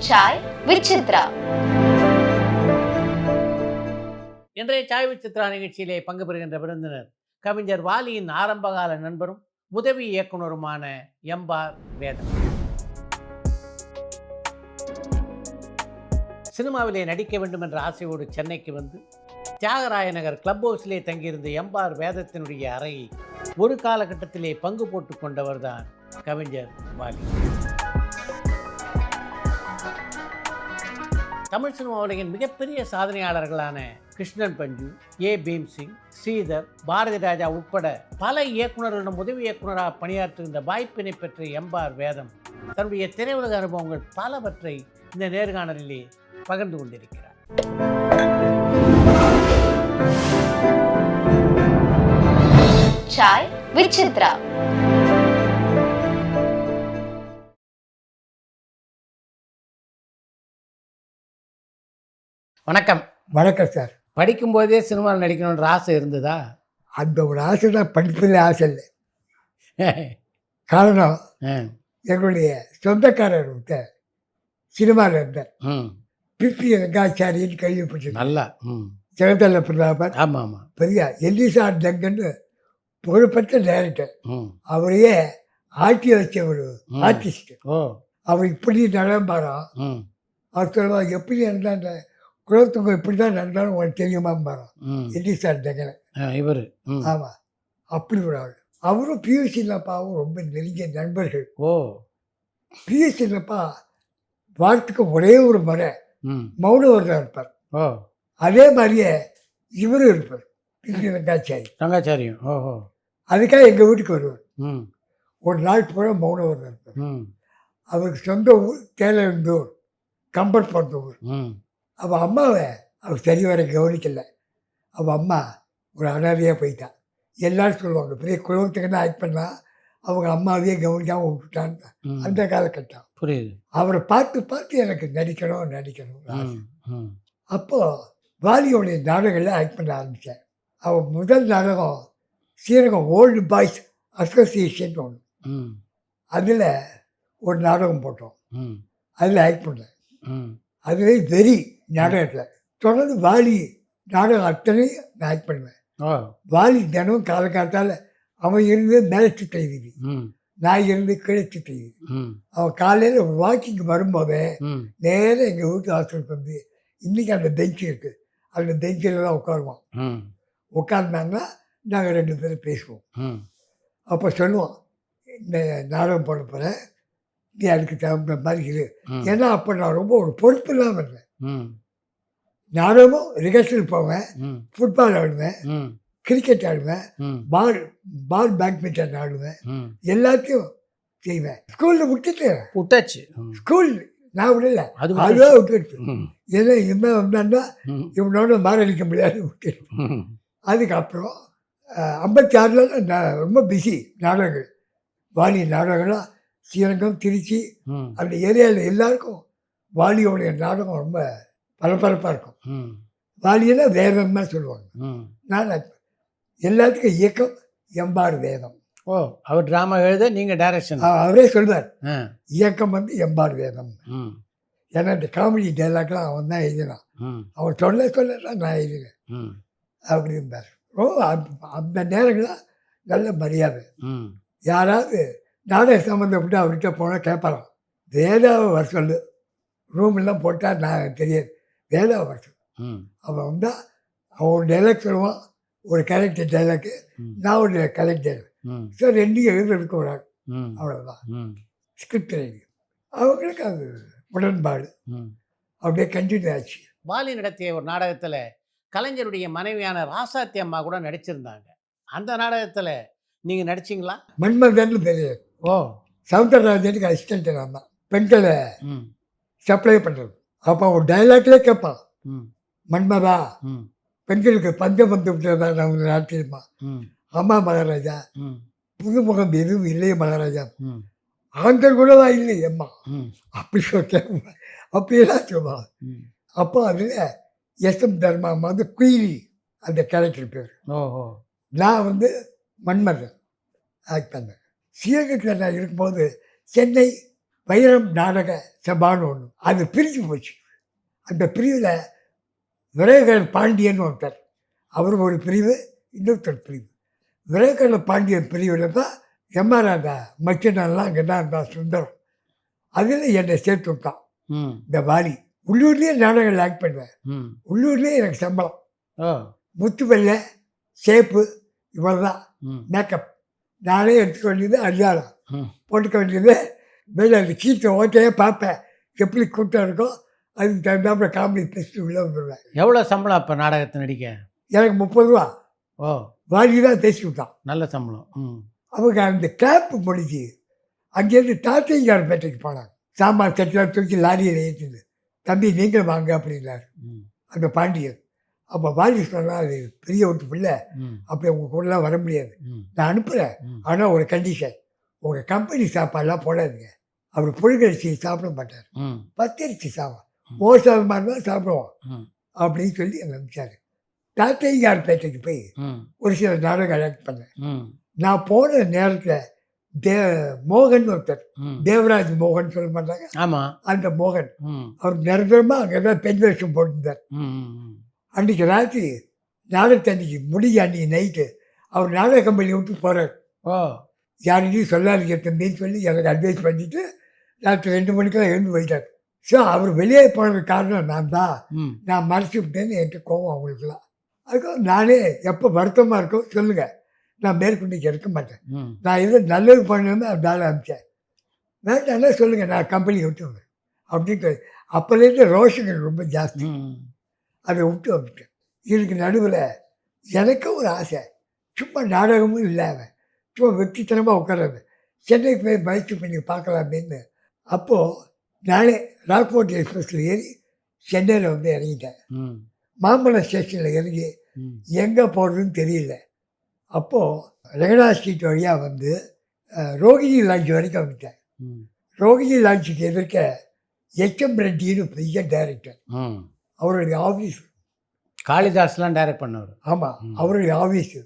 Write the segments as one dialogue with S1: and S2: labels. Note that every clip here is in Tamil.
S1: சாய் விசித்ரா.
S2: இன்றைய சாய் விசித்ரா நிகழ்ச்சியிலே பங்கு பெறுகின்ற விருந்தினர் கவிஞர் வாலியின் ஆரம்பகால நண்பரும் உதவி இயக்குனருமான எம்பார் வேதம். சினிமாவிலே நடிக்க வேண்டும் என்ற ஆசையோடு சென்னைக்கு வந்து தியாகராய நகர் கிளப் ஹவுஸிலே தங்கியிருந்த எம்பார் வேதத்தினுடைய அறையை ஒரு காலகட்டத்திலே பங்கு போட்டு கொண்டவர் தான் கவிஞர் வாலி. தமிழ் சினிமா உலகின் மிகப்பெரிய சாதனையாளர்களான கிருஷ்ணன் பஞ்சு, ஏ பீம்சிங், ஸ்ரீதர், பாரதி ராஜா உட்பட பல இயக்குநர்களிடம் உதவி இயக்குநராக பணியாற்றுகின்ற வாய்ப்பினை பெற்ற எம்பார் வேதம் தன்னுடைய திரையுலக அனுபவங்கள் பலவற்றை இந்த நேர்காணலிலே பகிர்ந்து கொண்டிருக்கிறார்.
S1: சாய் விசித்ரா.
S2: வணக்கம்.
S3: வணக்கம் சார்.
S2: படிக்கும்போதே சினிமாவில் நடிக்கணுன்ற ஆசை இருந்ததா?
S3: அந்த ஒரு ஆசை தான், படிப்பில் ஆசை இல்லை. காரணம், எங்களுடைய சொந்தக்காரர் ஒருத்தர் சினிமாவில் இருந்தார். பிபி ரங்காச்சாரின்னு கேள்விப்பட்டு
S2: நல்லா
S3: ஜெகதல்ல பிரதாபர்.
S2: ஆமாம் ஆமாம்.
S3: பெரிய எல்லிசா ஜங்கன்னு புகழ்பெற்ற டைரக்டர். அவரையே ஆட்டி வச்ச ஒரு ஆர்டிஸ்ட். அவர் இப்படி நடந்தாராம். அவர் சொல்லுவா, எப்படி நடந்தா குலத்துங்க இப்படி தான் நடந்தாலும் உங்களுக்கு தெரியுமா பாரம் எல்லிசா ஜங்கனை
S2: இவர்.
S3: ஆமாம், அப்படி ஒரு ஆள். அவரும் பியூ சின்னப்பாவும் ரொம்ப நெருங்கிய நண்பர்கள். பியூ சின்னப்பா வாரத்துக்கு ஒரே ஒரு முறை மௌனவர்தான் இருப்பார். அதே மாதிரியே இவரும் இருப்பார்,
S2: ரங்காச்சாரியும்.
S3: அதுக்காக எங்கள் வீட்டுக்கு வருவார். ஒரு நாள் பூரா மௌனவர்தான் இருப்பார். அவருக்கு சொந்த ஊர் தேலந்தூர், கம்பர் பிறந்த ஊர். அவள் அம்மாவை அவர் சரி வர கவனிக்கலை. அவள் அம்மா ஒரு அனாதையாக போயிட்டான். எல்லாரும் சொல்லுவாங்க, பெரிய குடும்பத்துக்கு தான் ஆக்ட் பண்ணா, அவங்க அம்மாவையே கவனிக்காமல் விட்டுட்டான்னு அந்த காலகட்டம்.
S2: புரியுது.
S3: அவரை பார்த்து பார்த்து எனக்கு நடிக்கணும். அப்போது வாலியோடைய நாடகங்களில் ஆக்ட் பண்ண ஆரம்பித்தேன். அவன் முதல் நாடகம் ஸ்ரீரங்கம் ஓல்டு பாய்ஸ் அசோசியேஷன் ஒன்று, அதில் ஒரு நாடகம் போட்டோம். அதில் ஆக்ட் பண்ணேன். அதுவே வெறி நாடகத்தில் தொடர்ந்து வாலி நாடகம் அத்தனையும் நான் ஆக்ட் பண்ணுவேன். வாலி தினம் காலகாலத்தால் அவன் இருந்து மேலச்சு தைவிதி, நான் இருந்து கிழச்சு தைவிதி. அவன் காலையில் வாக்கிங் வரும்போதே நேராக எங்கள் வீட்டு ஹாஸ்டலுக்கு வந்து, இன்றைக்கி அந்த பெஞ்சு இருக்குது, அந்த பெஞ்சில் தான் உட்காருவோம். உட்கார்ந்தாங்கன்னா நாங்கள் 2 பேரும் பேசுவோம். அப்போ சொல்லுவோம், இந்த நாடகம் போட போகிறேன், நீ அதுக்கு தகுந்த மாதிரி இரு. ஏன்னா அப்போ நான் ரொம்ப ஒரு பொறுப்பு இல்லாமல் இருந்தேன். நாடகமும் ரிஹர்சல் போவேன், ஃபுட்பால் ஆடுவேன், கிரிக்கெட் ஆடுவேன், பால் பேட்மிண்டன் ஆடுவேன், எல்லாத்தையும் செய்வேன். ஸ்கூலில் விட்டாச்சு. ஸ்கூல் நான் விடல, அதுவே விட்டுடுச்சு. ஏன்னா இவன் வந்தான்னா இவனோட மாரடிக்க முடியாது விட்டுட்டு. அதுக்கப்புறம் 56 நான் ரொம்ப பிஸி. நாடகங்கள், வாலி நாடகங்கள்லாம் ஸ்ரீரங்கம், திருச்சி அந்த ஏரியாவில் எல்லாருக்கும் வாலியோடைய நாடகம் ரொம்ப பரபரப்பாக இருக்கும். வாலியெல்லாம் வேதம் தான் சொல்லுவாங்க. நான் எல்லாத்துக்கும் இயக்கம் எம்பார் வேதம்.
S2: அவர் ட்ராமா எழுத நீங்கள் டைரக்ஷன்.
S3: அவரே சொல்வார், இயக்கம் வந்து எம்பார் வேதம். ஏன்னா இந்த காமெடி டைலாக்லாம் அவன் தான் எழுதினான். அவன் சொல்லலாம் நான் எழுதினேன் அப்படி இருந்தார். அந்த நேரங்கள்லாம் நல்ல மரியாதை. யாராவது நாடக சம்மந்தப்பட்டு அவர்கிட்ட போனால் கேட்பாரான், வேதாவை வர சொல்லு, ரூமெல்லாம் போட்டால் நான் தெரியாது, வேதாவை வர சொல்லு. அவன் வந்தால் அவன் ஒரு டைலாக் சொல்லுவான், ஒரு கேரக்டர் டைலாக்கு, நான் ஒரு கரெக்ட் டைலாக். ஸோ 2 எழுதுறதுக்கு ஒரு ஆள், அவ்வளோதான். ஸ்கிரிப்ட் ரைட்டிங் அவங்களுக்கு அது உடன்பாடு அப்படியே கண்டினியூ ஆச்சு.
S2: வாலி நடத்திய ஒரு நாடகத்தில் கலைஞருடைய மனைவியான ராசாத்தி அம்மா கூட நடிச்சிருந்தாங்க. அந்த நாடகத்தில் நீங்கள் நடிச்சிங்களா?
S3: மன்மதன்னு தெரியாது. சவுந்தரராஜனுக்கு அசிஸ்டன்ட் நான் தான், பெண்களை சப்ளை பண்ணுறது. அப்போ ஒரு டைலாக்லேயே கேட்பான், மன்மதா பெண்களுக்கு பஞ்சம் வந்து விட்டதா நம்ம நாட்டியமா, அம்மா மகாராஜா, புதுமுகம் எதுவும் இல்லையே மகாராஜா, ஆண்கள் கூடவா இல்லை அம்மா, அப்படி சொல்ல அப்படியெல்லாம் சொல்லுவான். அப்போ அதில் எஸ்எம் தர்மா அம்மா வந்து குயிலி அந்த கேரக்டர் பேர். நான் வந்து மன்மதன் ஆக்ட் பண்ணேன். ஸ்ரீரங்கத்தில் நான் இருக்கும்போது சென்னை வைரம் நாடக சபான்னு ஒன்று, அது பிரிஞ்சு போச்சு. அந்த பிரிவில் விரேகர் பாண்டியன் ஒருத்தர், அவர் ஒரு பிரிவு, இன்னொருத்தர் பிரிவு. விரேகர் பாண்டியன் பிரிவில் தான் எம்ஆர் அந்த மச்சினெல்லாம் அங்கே தான் இருந்தால் சுந்தரம். அதில் என்னை சேர்த்து விட்டான் இந்த வாலி. உள்ளூர்லேயே நாடகங்கள் ஆக்ட் பண்ணுவேன். உள்ளூர்லேயே எனக்கு சம்பளம். முத்து வெள்ளை, சேப்பு, இவர் தான் மேக்கப். நானே எடுத்துக்க வேண்டியது அடியாளம், போட்டுக்க வேண்டியது மேலே அந்த கீழே ஓட்டையே பார்ப்பேன், எப்படி கூட்டம் இருக்கோ அதுக்கு தகுந்தாப்புல காமெடி பேசிட்டு உள்ளே வந்துடுவேன்.
S2: எவ்வளோ சம்பளம் அப்போ நாடகத்தை நடிக்க?
S3: எனக்கு 30 ரூபா.
S2: ஓ,
S3: வாலி தான் பேசி விட்டான்.
S2: நல்ல சம்பளம்.
S3: அவங்க அந்த கேப்பு முடிஞ்சு அங்கேருந்து தாத்தையார் பேட்டைக்கு போனாங்க. சாம்பார் தட்டில் தூக்கி லாரியில் ஏற்றிது. தம்பி நீங்களும் வாங்க அப்படின்னாரு அந்த பாண்டியர். அப்போ வாலி சொன்னால் அது பெரிய ஒரு பிள்ளை, அப்படி உங்கள் கூடலாம் வர முடியாது, நான் அனுப்புகிறேன், ஆனால் ஒரு கண்டிஷன், உங்கள் கம்பெனி சாப்பாடெலாம் போடாதீங்க. அவர் புழுங்கரிசி சாப்பிட மாட்டார், பத்தரிசி சாப்பிடும், மோசம் மாதிரி தான் சாப்பிடுவோம் அப்படின்னு சொல்லி அங்கே அனுப்பிச்சார். தாத்தையார் பேட்டைக்கு போய் ஒரு சில நாடகம் ஆக்ட் பண்ணேன். நான் போன நேரத்தில் மோகன் ஒருத்தர், தேவராஜ் மோகன் சொல்ல மாட்டாங்க,
S2: ஆமாம்,
S3: அந்த மோகன் அவர் நிரந்தரமாக அங்கே தான் பெண் வேஷம் போட்டிருந்தார். அன்றைக்கி ராத்திரி நாடகத்தை அன்றைக்கி முடிஞ்ச அன்றைக்கி நைட்டு அவர் நாடக கம்பெனியை விட்டு போகிறார். யாருக்கையும் சொல்லாதீங்க தம்பின்னு சொல்லி எனக்கு அட்வைஸ் பண்ணிவிட்டு ராத்திரி 2 மணிக்கெல்லாம் எழுந்து போயிட்டார். ஸோ அவர் வெளியே போனதுக்கு காரணம் நான் தான், நான் மறைச்சி விட்டேன்னு என்கிட்ட கோவம் அவங்களுக்குலாம். அதுக்காக நானே எப்போ வருத்தமாக இருக்கோ சொல்லுங்கள், நான் மேற்கொண்டு இருக்க மாட்டேன், நான் எது நல்லது பண்ணணுமே அது வேலை அனுப்பிச்சேன், வேண்டாம்னா சொல்லுங்கள், நான் கம்பெனி விட்டுருவேன் அப்படின்ட்டு. அப்போலேருந்து ரோஷங்கள் ரொம்ப ஜாஸ்தி, அதை விட்டு வந்துட்டேன். இதுக்கு நடுவில் எனக்கும் ஒரு ஆசை, சும்மா நாடகமும் இல்லாமல் சும்மா வெற்றித்தனமாக உட்கார்றது, சென்னைக்கு போய் பயிற்சி பண்ணி பார்க்கலாமேன்னு. அப்போது நானே ராக்போர்ட் எக்ஸ்பிரஸில் ஏறி சென்னையில் வந்து இறங்கிட்டேன். மாம்பழம் ஸ்டேஷனில் இறங்கி எங்கே போகிறதுன்னு தெரியல. அப்போது ரெங்கடா ஸ்ட்ரீட் வழியாக வந்து ரோகிணி லாட்ஜ் வரைக்கும் வந்துட்டேன். ரோகிணி லாட்ஜுக்கு எதிர்க்க எச்எம் ரெட்டின்னு பெரிய டைரக்டர், அவருடைய ஆஃபீஸ்.
S2: காளிதாஸ்லாம் டைரக்ட் பண்ணவர்.
S3: ஆமாம், அவருடைய ஆஃபீஸு.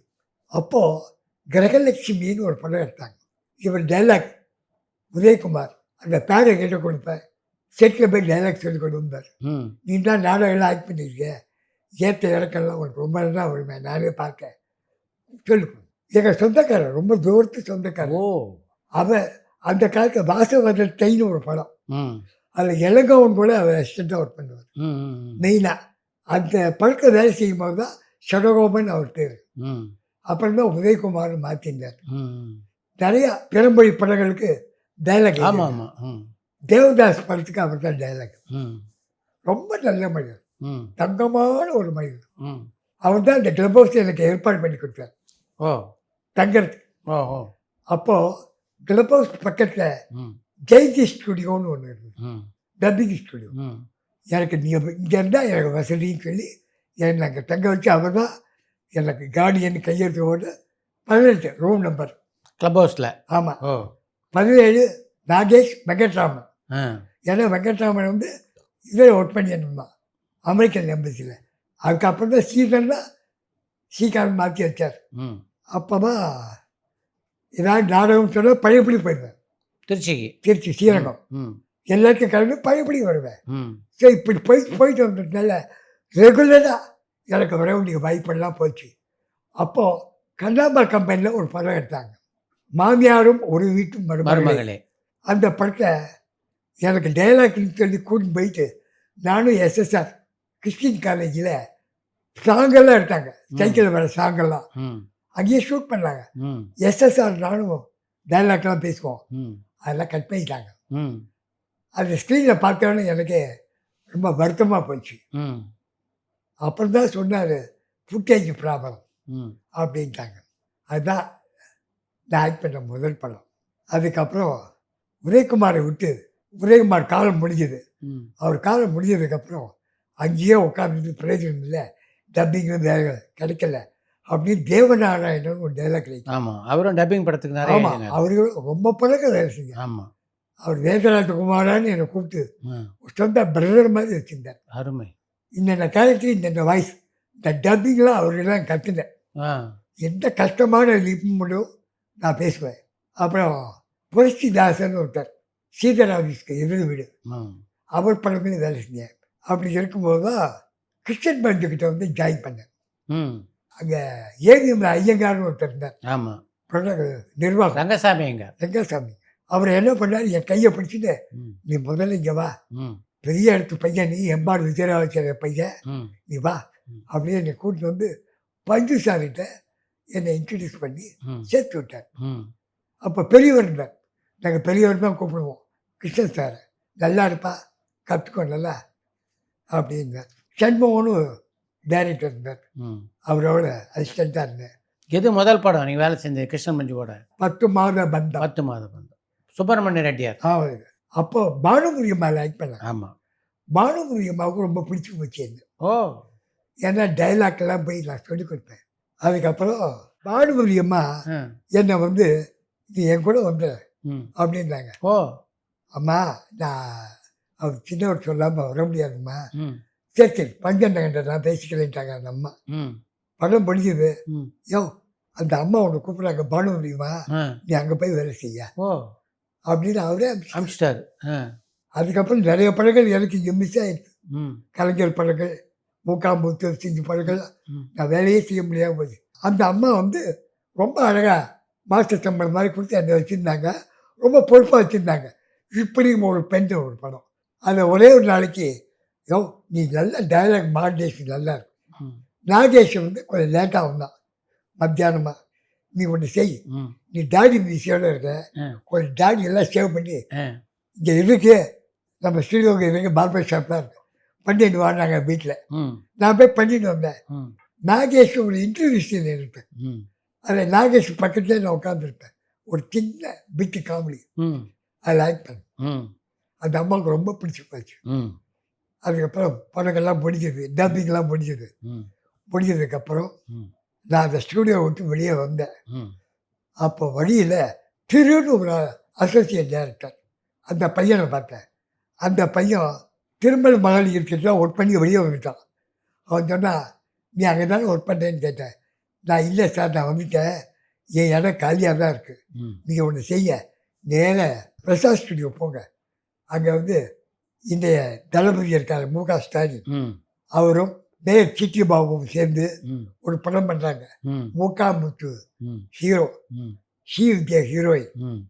S3: அப்போது கிரகலட்சுமின்னு ஒரு படம் எடுத்தாங்க. இவர் டைலாக் உதயகுமார் அந்த பேரை கேட்ட கொடுப்பேன், செட்டில் போய் டைலாக் சொல்லி கொண்டு வந்தார். நீ தான் நாடகம்லாம் ஆக்ட் பண்ணியிருக்க, ஏற்ற இறக்கெல்லாம் உனக்கு ரொம்ப நல்லா வருமே, நானே பார்க்க சொல்லு. எங்கள் சொந்தக்காரர், ரொம்ப தூரத்து சொந்தக்காரர். அவன் அந்த காலத்தில் வாசவதத்தைன்னு ஒரு படம், அதில் இளங்கவன் கூட அவர் அசிஸ்டண்ட்டாக ஒர்க் பண்ணுவார் மெயினாக. அந்த படத்தை வேலை செய்யும் போது தான் சடகோபன் அவர் பேர். அப்புறம் தான் உதயகுமார் மாற்றினார். நிறையா பிறமொழி படங்களுக்கு டைலாக். ஆமாம், தேவதாஸ் படத்துக்கு அவர் தான் டைலாக். ரொம்ப நல்ல மனிதர், தங்கமான ஒரு மனிதர். அவர் தான் இந்த கிளப் ஹவுஸ் எனக்கு ஏற்பாடு பண்ணி கொடுத்தார் தங்கிறதுக்கு. அப்போது கிளப் ஹவுஸ் பக்கத்தில் ஜெய்ஜி ஸ்டுடியோன்னு ஒன்று இருக்குது, டப்பிங் ஸ்டுடியோ. எனக்கு நீங்கள் இங்கே இருந்தால் எனக்கு வசதின்னு சொல்லி என்னை அங்கே தங்க வச்சு அவர் தான் எனக்கு கார்டியன் கையெழுத்து போட்டு 18 ரூம் நம்பர்
S2: கிளப் ஹவுஸில்.
S3: ஆமாம், 17 நாகேஷ் வெங்கட்ராமன். ஏன்னா வெங்கட்ராமன் வந்து இதில் ஒர்க் பண்ணியிருந்தான் அமெரிக்கன் எம்பசியில். அதுக்கப்புறம் தான் சீக்கிரம் மாற்றி வச்சார். அப்போ தான் ஏதாவது நாடகம் சொல்ல பழையபடி போயிடுவேன். திருச்சி ஸ்ரீரங்கம் எல்லாத்தையும் கலந்து பழையபடி வருவேன். ஸோ இப்படி போயிட்டு வந்ததுனால ரெகுலராக எனக்கு வர வேண்டிய வாய்ப்பெல்லாம் போச்சு. அப்போது கண்ணாம்பா கம்பெனியில் ஒரு படம் எடுத்தாங்க, மாமியாரும் ஒரு வீட்டும் மருமகளே. அந்த படத்தை எனக்கு டைலாக்னு சொல்லி கூட்டின்னு போயிட்டு நானும் எஸ்எஸ்ஆர் கிறிஸ்டின் காலேஜில் சாங்கெல்லாம் எடுத்தாங்க, சைக்கிளில் வர சாங்கெல்லாம் அங்கேயே ஷூட் பண்ணாங்க. எஸ்எஸ்ஆர் நானும் டைலாக்லாம் பேசுவோம், அதெல்லாம் கட் பண்ணிட்டாங்க. அந்த ஸ்க்ரீனில் பார்த்தோன்னே எனக்கு ரொம்ப வருத்தமாக போச்சு. அப்புறம் தான் சொன்னார் ஃபுட்டேஜ் ப்ராப்ளம் அப்படின்ட்டாங்க. அதுதான் நான் ஆக்ட் பண்ண முதல் படம். அதுக்கப்புறம் உதயகுமாரை விட்டு, உதயகுமார் காலம் முடிஞ்சது. அவர் காலம் முடிஞ்சதுக்கப்புறம் அங்கேயே உட்காந்துட்டு பிரயோஜனம் இல்லை, டப்பிங்கும் வேலை கிடைக்கல அப்படின்னு தேவநாராயணன் ஒரு டைலாக் கிடைக்கும்.
S2: ஆமாம், அவரும் டப்பிங் படத்துக்கு நிறைய.
S3: ஆமாம், அவருக்கு ரொம்ப பழக்கம் வேலை செஞ்சார். ஆமாம், அவர் வேதராஜகுமாரான்னு என்னை கூப்பிட்டு சொந்த பிரதர் மாதிரி வச்சுருந்தார். அருமை. இந்த கேரக்டர், இந்த வாய்ஸ், இந்த டப்பிங்லாம் அவர்களெல்லாம் கற்றுனேன். எந்த கஷ்டமான லிப் முடியும் நான் பேசுவேன். அப்புறம் புரட்சி தாசன் ஒருத்தர், சீதர் ஆஃபீஸ்க்கு எதிர் வீடு.
S2: ம்
S3: அவர் படத்துலையும் வேலை செஞ்சேன். அப்படி இருக்கும்போது தான் கிருஷ்ணன் பஞ்சுக்கிட்ட வந்து ஜாயின் பண்ணேன்.
S2: ம்
S3: அங்கே ஏவிஎம்ல ஐயங்கார்னு ஒருத்தர் இருந்தார்,
S2: ஆமாம்.
S3: நிர்வாகம்
S2: ரங்கசாமி எங்க?
S3: ரெங்கசாமி. அவர் என்ன பண்ணார், என் கையை பிடிச்சிட்டு
S2: ம்
S3: நீ முதல்ல இங்கே வா,
S2: ம்
S3: பெரிய இடத்து பையன், நீ எம்பாடு விஜயராஜ பையன்,
S2: ம்
S3: நீ வா
S2: ம்.
S3: அப்படியே என்னை கூட்டிட்டு வந்து பஞ்சு சார்கிட்ட என்னை இன்ட்ரடியூஸ் பண்ணி
S2: ம்
S3: சேர்த்து விட்டார்.
S2: ம்
S3: அப்போ பெரியவர் இருந்தார், நாங்கள் பெரியவர் தான் கூப்பிடுவோம், கிருஷ்ணன் சார் நல்லா இருப்பா, கற்றுக்கோ நல்லா அப்படின்னார். சண்முகம்னு டைரக்டர் இருந்தார்,
S2: ம்.
S3: அவரோட அசிஸ்டண்ட்டாக இருந்தேன்.
S2: எது முதல் படம் நீங்கள் வேலை செஞ்சது கிருஷ்ணன் மஞ்சுவோட?
S3: 10 மாத பந்தம்.
S2: 10 மாதம் பந்தம். சுப்பிரமணிய ரெட்டியார்.
S3: ஆமாம். அப்போ பானுமுரியம்மா லைக் பண்ணேன்.
S2: ஆமாம்.
S3: பானுமுரியம்மாவுக்கு ரொம்ப பிடிச்சி போச்சு என்ன.
S2: ஓ
S3: ஏன்னா டைலாக்லாம் போய் நான் சொல்லி கொடுப்பேன். அதுக்கப்புறம் பானுமுரியம்மா
S2: ஆ
S3: என்னை வந்து நீ என் கூட வந்து
S2: ம்
S3: அப்படின்னாங்க.
S2: ஓ
S3: அம்மா நான் அவர் சின்னவர் சொல்லாமல் வர முடியாதும்மா.
S2: ம்
S3: சரி சரி பஞ்சண்டகண்ட நான் பேசிக்கிறேன்ட்டாங்க அந்த அம்மா.
S2: ம்
S3: படம் முடிஞ்சது.
S2: ம்
S3: யோ அந்த அம்மா உன்னை கூப்பிட்றாங்க பானுமுரியம்மா,
S2: ஆ
S3: நீ அங்கே போய் வேலை செய்ய
S2: ஓ
S3: அப்படின்னு அவரே அனுப்பிச்சிட்டாரு.
S2: அமிச்சிட்டார். ஆ
S3: அதுக்கப்புறம் நிறைய படங்கள் எனக்கு இங்கே மிஸ் ஆயிடுச்சு.
S2: ம்
S3: கலைஞர் படங்கள், மூக்காம்பூத்து செஞ்சு படங்கள்
S2: ம்
S3: நான் வேலையே செய்ய முடியாமல் போச்சு. அந்த அம்மா வந்து ரொம்ப அழகாக மாஸ்டர் சம்பளம் மாதிரி கொடுத்து என்னை வச்சுருந்தாங்க, ரொம்ப பொறுப்பாக வச்சுருந்தாங்க. இப்படியும் ஒரு பெண் ஒரு படம், அதில் ஒரே ஒரு நாளைக்கு யோ நீ நல்ல டைலாக் மாடேஷன் நல்லா இருக்கும்,
S2: ம்
S3: நாகேஷ் வந்து கொஞ்சம் லேட்டாக வந்தான் மத்தியானமாக, நீ ஒன்று செய்,
S2: ம்
S3: நீ டாடி மீசியோடு இருக்க,
S2: ஆ
S3: கொஞ்சம் டாடி எல்லாம் சேவ் பண்ணி
S2: ஆ
S3: இங்கே இருக்கு, நம்ம ஸ்டூடியோவுக்கு இருக்கு, பார்பர் ஷாப்லாம் இருக்கு, பண்ணிட்டு வாங்க வீட்டில்.
S2: ம்
S3: நான் போய் பண்ணிட்டு வந்தேன்.
S2: ம்
S3: நாகேஷ் ஒரு இன்டர்வியூ சீன் இருப்பேன்,
S2: ம்
S3: அதில் நாகேஷ் பக்கத்துலேயே நான் உட்காந்துருப்பேன், ஒரு சின்ன பிட்டு காமெடி
S2: ம்
S3: அதை லைக் பண்ணேன்.
S2: ம்
S3: அந்த அம்மாவுக்கு ரொம்ப பிடிச்சி போச்சு.
S2: ம்
S3: அதுக்கப்புறம் படங்கள்லாம் முடிஞ்சது, டப்பிங்லாம் முடிஞ்சது.
S2: ம்
S3: முடிஞ்சதுக்கப்புறம்
S2: ம்
S3: நான் அந்த ஸ்டூடியோ விட்டு வெளியே வந்தேன்.
S2: ம்
S3: அப்போ வழியில் திருன்னு ஒரு அசோசியேட் டைரக்டர், அந்த பையனை பார்த்தேன். அந்த பையன் திருமல் மகளிர் கிட்ட ஒர்க் பண்ணி வெளியே வந்துட்டான். அவன் சொன்னான், நீ அங்கே தானே ஒர்க் பண்ணுறேன்னு கேட்டேன். நான் இல்லை சார், நான் வந்துட்டேன், என் இடம் காலியாக தான் இருக்குது,
S2: ம்
S3: நீங்கள் ஒன்று செய்ய, நேராக பிரசாத் ஸ்டுடியோ போங்க, அங்கே வந்து இன்றைய தளபதி இருக்கார் மு.க. ஸ்டாலின்,
S2: ம்
S3: அவரும் மேயர் சிட்டி பாபுவும் சேர்ந்து
S2: ம்
S3: ஒரு படம் பண்ணுறாங்க.
S2: ம்
S3: மூக்காமுத்து
S2: ம்
S3: ஹீரோ,
S2: ம்
S3: வித்யா ஹீரோயின்,
S2: ம்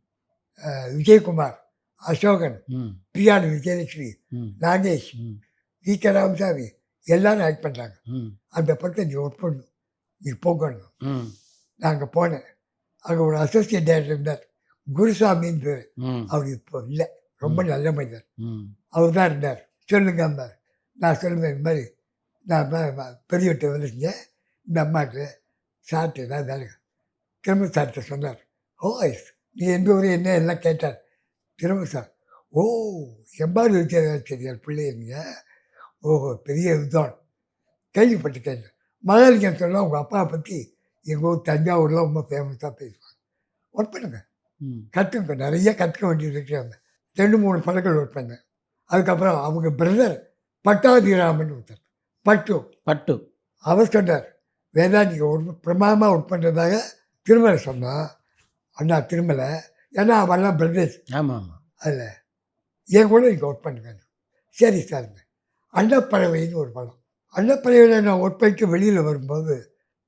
S3: விஜயகுமார், அசோகன்,
S2: ம்
S3: பிரியாணி விஜயலட்சுமி,
S2: ம்
S3: நாகேஷ்,
S2: ம்
S3: வி.கே. ராமசாமி எல்லாரும் ஆக்ட் பண்ணுறாங்க.
S2: ம்
S3: அந்த படத்தை நீ ஒர்க் பண்ணணும், நீ போகணும்.
S2: ம்
S3: நான் அங்கே போனேன். அங்கே ஒரு அசோசியேட் டைரக்டர் இருந்தார், குருசாமின்னு பேர்.
S2: ம்
S3: அவர் இப்போ இல்லை, ரொம்ப நல்ல மனிதர்.
S2: ம்
S3: அவர் தான் இருந்தார். சொல்லுங்க அம்மா, நான் சொல்லுவேன் இந்த மாதிரி நான் பெரியவர்கிட்ட வேலை செஞ்சேன், இந்த அம்மாவுக்கு சார்ட்டு தான் வேலை. திரும்ப சார்கிட்ட சொன்னார், ஓ நீ எந்த ஊர் என்ன எல்லாம் கேட்டார். திரும்ப சார், ஓ எம்பாடு விஜயராஜர் பிள்ளை இருந்தீங்க, ஓஹோ பெரிய வித்வான், கேள்விப்பட்டுட்டேன். மகாலிங்கம் சொன்னால் உங்கள் அப்பாவை பற்றி எங்கள் ஊர் தஞ்சாவூரில் ரொம்ப ஃபேமஸாக பேசுவாங்க. ஒர்க் பண்ணுங்க,
S2: ம்
S3: கற்றுக்க, நிறைய கற்றுக்க வேண்டியது இருக்கிறாங்க. 2-3 படங்கள் ஒர்க் பண்ணேன். அதுக்கப்புறம் அவங்க பிரதர் பட்டாபிராமன் ஒருத்தர், பட்டு, அவர் சொன்னார், வேதா நீங்கள் ஒரு பிரமாதமாக ஒர்க் பண்ணுறதாக திருமலை சொன்னால், அண்ணா திருமலை, ஏன்னா அவெல்லாம் பிரதர்ஸ்,
S2: ஆமாம் ஆமாம்.
S3: அதில் என் கூட நீங்கள் ஒர்க் பண்ணுங்க. சரி சார். அன்னப்பறவைன்னு ஒரு படம், அன்னப்பறவையில் நான் ஒர்க் பண்ணிட்டு வெளியில் வரும்போது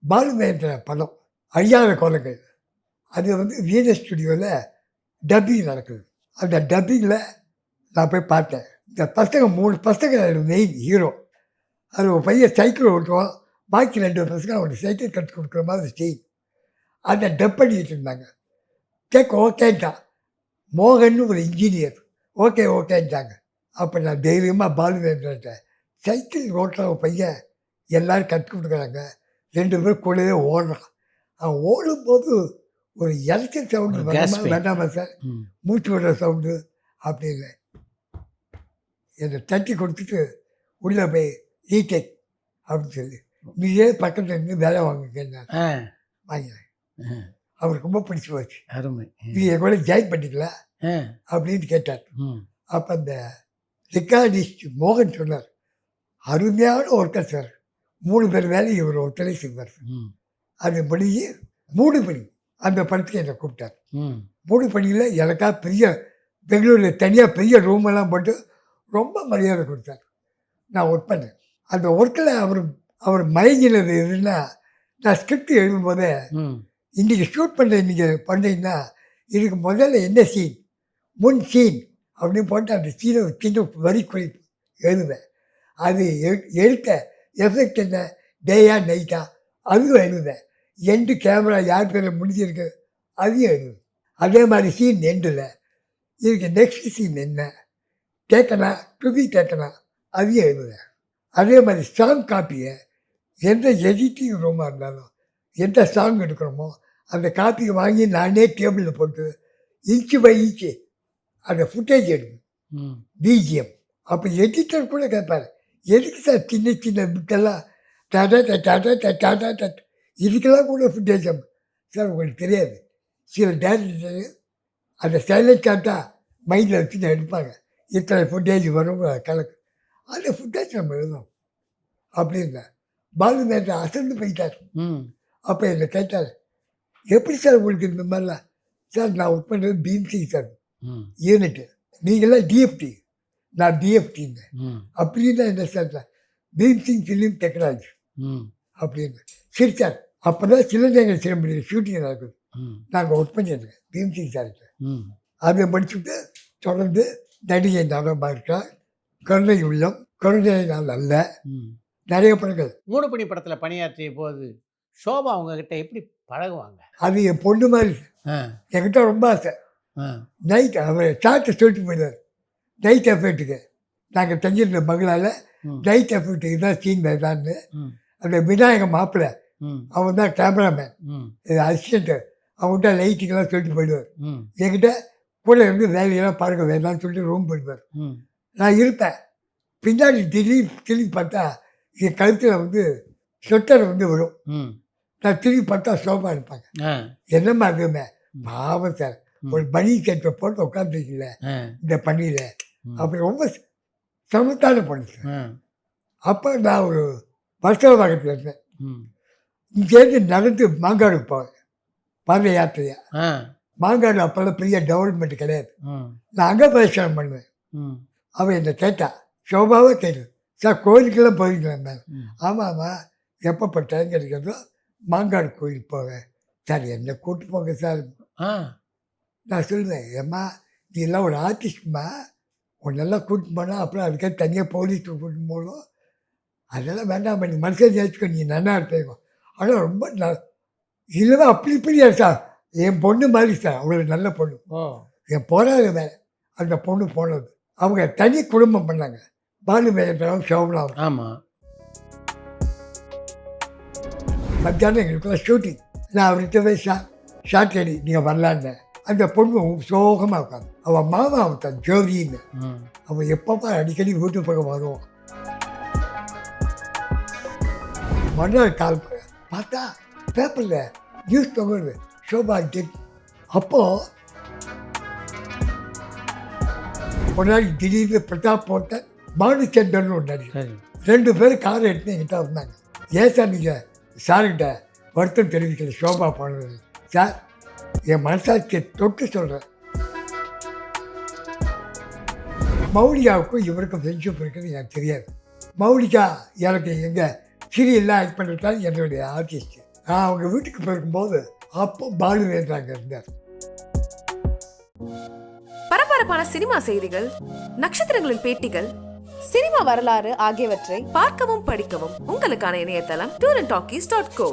S3: பாலுமேந்திர படம் அழியாத கோலங்கள், அது வந்து வீண ஸ்டுடியோவில் டப்பிங் நடக்குது. அந்த டப்பிங்கில் நான் போய் பார்த்தேன். இந்த பசங்க 3 பசங்க மெயின் ஹீரோ. அது ஒரு பையன் சைக்கிள் ஓட்டுவான், பாக்கி 2 பசங்க அவனுக்கு சைக்கிள் கற்றுக் கொடுக்குற மாதிரி ஸ்டேஜ் அந்த டப் பண்ணிக்கிட்டு இருந்தாங்க. ஓகேன்ட்டான். மோகன் ஒரு இன்ஜினியர், ஓகேன்ட்டாங்க. அப்போ நான் தைரியமாக பாலுவேந்திரன்ட்ட, சைக்கிள் ஓட்டுற ஒரு பையன் எல்லோரும் கற்றுக் கொடுக்குறாங்க, 2 பேர் கூடவே ஓடுறான். அவன் ஓடும்போது ஒரு இறச்சல் சவுண்டு வேண்டாமா சார்,
S2: ம்
S3: மூச்சு விடுற சவுண்டு அப்படின்னு என்னை தட்டி கொடுத்துட்டு உள்ளே போய் ரீடேக் அப்படின்னு சொல்லி, நீயே பக்கத்தில் இருந்து வேலை வாங்கிக்கேன்.
S2: ஆ
S3: வாங்கினேன்.
S2: ஆ
S3: அவருக்கு ரொம்ப பிடிச்சி போச்சு.
S2: அருமை.
S3: நீ என் கூட ஜாயின் பண்ணிக்கலாம்
S2: ஆ
S3: அப்படின்னு கேட்டார்.
S2: ம்
S3: அப்போ அந்த ரெக்கார்டிஸ்ட் மோகன் சொன்னார், அருமையான ஒர்க்கர் சார், 3 பேர் வேலையை இவர் ஒருத்தரை செய்வார்.
S2: ம்
S3: அது முடிஞ்சு 3 பணி அந்த படத்துக்கு என்னை கூப்பிட்டார்.
S2: ம்
S3: 3 பணியில் எனக்கா பெரிய பெங்களூரில் தனியாக பெரிய ரூமெல்லாம் போட்டு ரொம்ப மரியாதை கொடுத்தார். நான் ஒர்க் பண்ணேன். அந்த ஒர்க்கில் அவர் மயங்கினது எதுன்னா, நான் ஸ்கிரிப்ட் எழுதும்போதே இன்றைக்கி ஷூட் பண்ண இன்றைக்கி பண்ணீங்கன்னா இதுக்கு முதல்ல என்ன சீன், முன் சீன் அப்படின்னு போட்டு அந்த சீனை சின்ன வரி குறிப்பு எழுதுவேன். அது எடுத்த எஃபெக்ட் என்ன, டேயா நைட்டா அதுவும் எழுதுவேன். எண்டு கேமரா யார் பேரில் முடிஞ்சிருக்கு அதையும் எழுதுவேன். அதே மாதிரி சீன் எண்டில் இதுக்கு நெக்ஸ்ட் சீன் என்ன, கேட்கணா டுபி கேட்கணா அதையும் எழுதுவேன். அதே மாதிரி சாங் காப்பியை எந்த எடிட்டிங் ரூமாக இருந்தாலும் எந்த சாங் எடுக்கிறோமோ அந்த காப்பியை வாங்கி நானே டேபிளில் போட்டு இன்ச்சு பை இன்ச்சு அந்த ஃபுட்டேஜ் எடுக்கும் பிஜிஎம். அப்போ எடிட்டர் கூட கேட்பார், எதுக்கு சார் சின்ன சின்ன பிட்டெல்லாம் டாட்டா டாட்டா டாட்டா டாட் இதுக்கெல்லாம் கூட ஃபுட்டேஜ் சார் உங்களுக்கு தெரியாது. சில டேரக்டர் அந்த சைலண்ட் காட்டா மைண்டில் வச்சு எடுப்பாங்க, இத்தனை ஃபுட்டேஜ் வரும் கணக்கு, அந்த ஃபுட்டேஜ் நம்ம எழுதணும் அப்படின்னா. பாலு நேரத்தை அசந்து போயிட்டார். அப்போ என்னை கேட்டார், எப்படி சார் உங்களுக்கு இந்த மாதிரிலாம்? சார் நான் ஒர்க் பண்ணுறது பீம்சிங் சார் யூனிட்டு, நீங்களாம் டிஎஃப்டி, நான் டிஎஃப்டிங்க. அப்படின்னா என்ன சார், பீம்சிங் ஃபிலிம் டெக்னாலஜி அப்படின்னு. சரி சார், அப்போ தான் சிலந்தைகள் சிலம்படி ஷூட்டிங் நடக்குது. நாங்கள் ஒர்க் பண்ணியிருக்கேன் பீம்சிங் சார்கிட்ட. அதை முடிச்சுட்டு தொடர்ந்து நடிகை நாடகமாக இருக்கா, கருணை உள்ளம், கருணை நாள் அல்ல, நிறைய படங்கள்.
S2: மூடுபனி படத்தில் பணியாற்றிய போது ஷோபா அவங்கக்கிட்ட எப்படி பழகுவாங்க?
S3: அது என் பொண்ணு மாதிரி. என்கிட்ட ரொம்ப ஆசை. நைட் அவர் சார்ட்டை சொல்லிட்டு போயிடுவார், நைட் எஃபெக்ட்டுக்கு நாங்கள் தங்கியிருந்த பங்களாவில் நைட் எஃபெக்ட் இதுதான் சீன் வேதான்னு. அந்த விநாயகம் மாப்பிள்ளை அவன் தான் கேமராமேன், அசிஸ்டண்ட்டு, அவங்ககிட்ட லைட்டுக்கெல்லாம் சொல்லிட்டு போயிடுவார். என்கிட்ட கூட இருந்து வேலையெல்லாம் பார்க்க வேண்டாம்னு சொல்லிட்டு ரூம் போயிடுவார். நான் இருப்பேன். பின்னாடி திரும்பி பார்த்தா என் கழுத்தில் வந்து ஸ்வெட்டர் வந்து வரும். நான் திரும்பி பார்த்தா சோபா இருப்பாங்க. என்னம்மா இருக்குமே பாவம் சார், ஒரு பனி கேட்டை போட்டு உட்காந்துருக்கீங்கள இந்த பண்ணியில், அப்படி ரொம்ப சமத்தான பொண்ணு சார். அப்போ நான் ஒரு வருஷவாகத்தில் இருந்தேன். இங்கேருந்து நடந்து மாங்காடு போவேன் பாத யாத்திரையா. மாங்காடு அப்போல்லாம் பெரிய டெவலப்மெண்ட் கிடையாது. நான் அங்கே பிரச்சாரம் பண்ணுவேன். அவன் என்னை கேட்டா, சோபாவே கேட்டு, சார் கோயிலுக்கெல்லாம் போயிருக்கேன் மேம். ஆமாம்மா, எப்போ டைம் கிடைக்கிறதோ மாங்காடு கோயிலுக்கு போவேன் சார், என்னை கூப்பிட்டு போங்க சார். நான் சொல்லுவேன், ஏம்மா நீ எல்லாம் ஒரு ஆர்டிஸ்ட்மா, உன்னெல்லாம் கூப்பிட்டு போனால் அப்புறம் அதுக்காக தனியாக போலீஸ் கூப்பிட்டு போகணும், அதெல்லாம் வேண்டாம் பண்ணி மனுஷன் ஜெயிச்சுக்கோ, நீ நல்லா இருப்பேங்க. ஆனால் ரொம்ப இல்லைன்னா அப்படி இப்படியா சார், என் பொண்ணு மாதிரி சார், அவங்களுக்கு நல்ல பொண்ணு. என் போராத வேலை அந்த பொண்ணு போனது. அவங்க தனி குடும்பம் பண்ணாங்க, பாலு மேகம் சோமனாவும்.
S2: ஆமாம்.
S3: மத்தியானம் எங்களுக்குலாம் ஷூட்டிங். நான் அவர்கிட்ட போய் ஷார்ட் அடி நீங்கள் வரலான்னு. அந்த பொண்ணு சோகமாக உட்காந்து, அவன் மாமா அவன் ஜோதின்னு, அவன் எப்பப்பா அடிக்கடி வீட்டு பக்கம் வருவான். மறுநாள் கால் பார்த்தா பேப்பரில் நியூஸ் தொகுது ஷோபா டெத். அப்போது ஒரு நாள் திடீர்னு பிரதாப் போட்ட பானுச்சந்திரன் ஒரு நடிகர், 2 பேர் காரை எடுத்து என்கிட்ட வந்தாங்க. ஏன் சார் நீங்கள் சார்கிட்ட வருத்தம் தெரிவிக்கல ஷோபா போனது? சார், என் மனசாட்சியை தொட்டு சொல்கிறேன், மௌலிகாவுக்கும் இவருக்கும் ஃப்ரெண்ட்ஷிப் இருக்குன்னு எனக்கு தெரியாது. மௌலிகா எனக்கு எங்கள் சீரியல்லாம் ஆக்ட் பண்ணுறதுதான் என்னுடைய ஆர்டிஸ்ட். நான் அவங்க வீட்டுக்கு போயிருக்கும்போது அப்போ பாலு வேண்டாங்க இருந்தார்.
S4: பரபரப்பான சினிமா செய்திகள், நட்சத்திரங்களின் பேட்டிகள்,
S5: சினிமா வரலாறு ஆகியவற்றை
S4: பார்க்கவும் படிக்கவும் உங்களுக்கான இணையதளம் tourantalkies.co.